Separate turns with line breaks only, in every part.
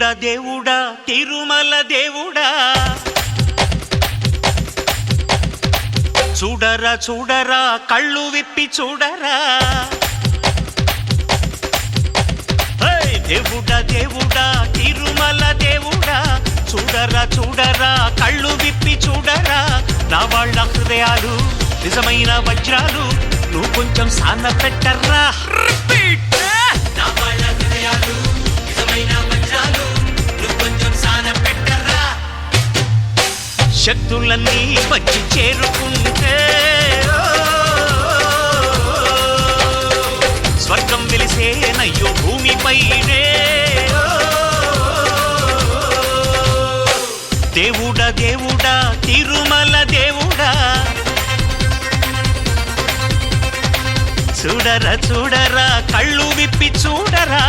దేవుడా దేవుడా తిరుమల దేవుడా చూడరా చూడరా కళ్ళు విప్పి చూడరా దేవుడా దేవుడా తిరుమల దేవుడా చూడరా చూడరా కళ్ళు విప్పి చూడరా నా వాళ్ళ హృదయాలు నిజమైన వజ్రాలు నువ్వు కొంచెం సాన పెట్టర్రా నా వాళ్ళ హృదయాలు నిజమైన వజ్రాలు నువ్వు కొంచెం సాన పెట్టర్రా శక్తులన్నీ వచ్చి చేరుకుంటే స్వర్గం వెలిసేనయ్యో భూమిపైనే దేవుడా దేవుడా తిరుమల దేవుడా చూడరా చూడరా కళ్ళు విప్పి చూడరా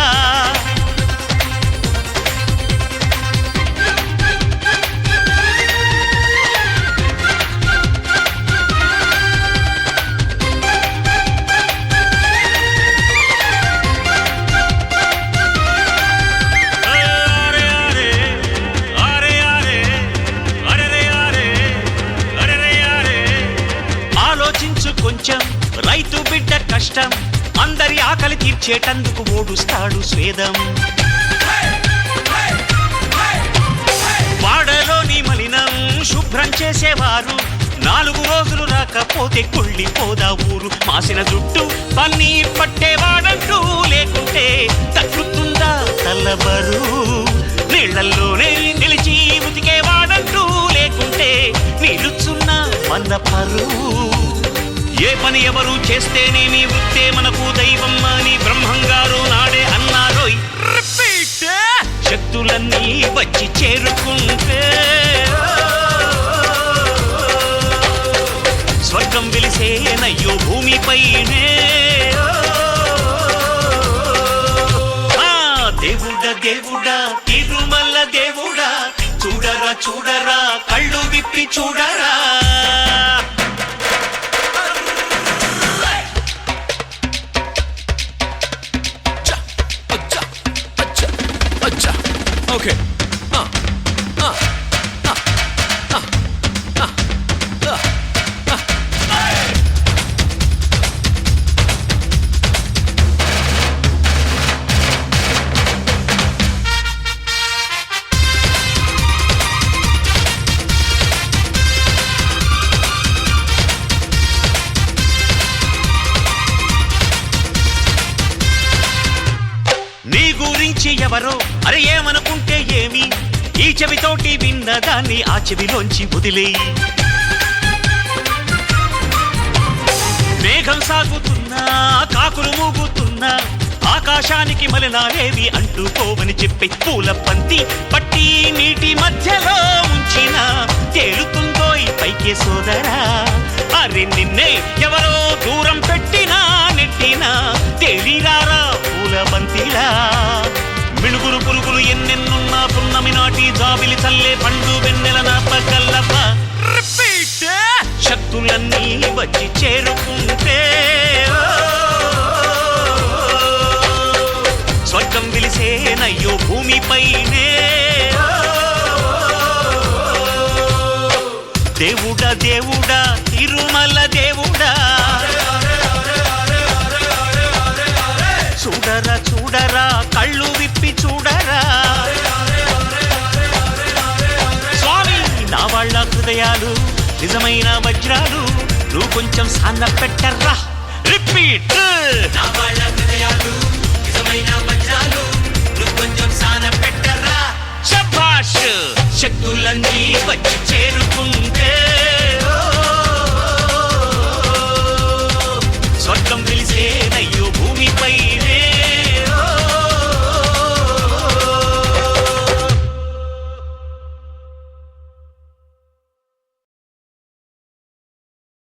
కొంచెం రైతు బిడ్డ కష్టం అందరి ఆకలి తీర్చేటందుకు ఓడుస్తాడు స్వేదం వాడలోని మలినం శుభ్రం చేసేవారు 4 రోజులు రాకపోతే కుళ్ళిపోదా ఊరు మాసిన జుట్టు పన్నీ పట్టేవాడంటూ లేకుంటే తగ్గుతుందా తల్లబరు నీళ్లల్లోనే నిలిచి ఉతికేవాడంటూ లేకుంటే నిలుచున్న మందపరు ఏ పని ఎవరు చేస్తేనేమి వృత్తే మనకు దైవం అని బ్రహ్మంగారు నాడే అన్నారోయ్ శక్తులన్నీ వచ్చి చేరుకుంటే స్వర్గం వెలిసేనయ్యో భూమిపైనే దేవుడా దేవుడా తిరుమల దేవుడా చూడరా చూడరా కళ్ళు విప్పి చూడరా
Okay.
నీ గురించి ఎవరో అరే ఏమనుకుంటే ఏమి ఈ చెవితోటి విన్నదాన్ని ఆ చెవిలోంచి వదిలే మేఘం సాగుతున్నా కాకులు మూగుతున్నా ఆకాశానికి మలినాలేవి అంటుకోవని చెప్పి పూల పంతి పట్టి నీటి మధ్యలో ఉంచిన తేలుతుందో ఈ పైకే సోదరా అరే నిన్నే ఎవరో దూరం పెట్టినా నెట్టినా తేలిరారా పూల బంతిలా మిణుగురు పురుగులు ఎన్నెన్నున్నా పున్నమి నాటి జాబిలి చల్లే పండు వెన్నెల నాపగల్లప శక్తులన్నీ వచ్చి చేరుకుంటే స్వర్గం వెలిసేనయ్యో భూమిపైనే దేవుడా దేవుడా తిరుమల దేవుడా చూడరా చూడరా కళ్ళు విప్పి చూడరా స్వామి నా వాళ్ళ హృదయాలు నిజమైన వజ్రాలు నువ్వు కొంచెం సాన పెట్టర్రా రిపీట్ నా వాళ్ళ హృదయాలు నిజమైన వజ్రాలు నువ్వు కొంచెం సాన పెట్టర్రా శభాష్ శక్తులన్నీ వచ్చి చేరుకుంటే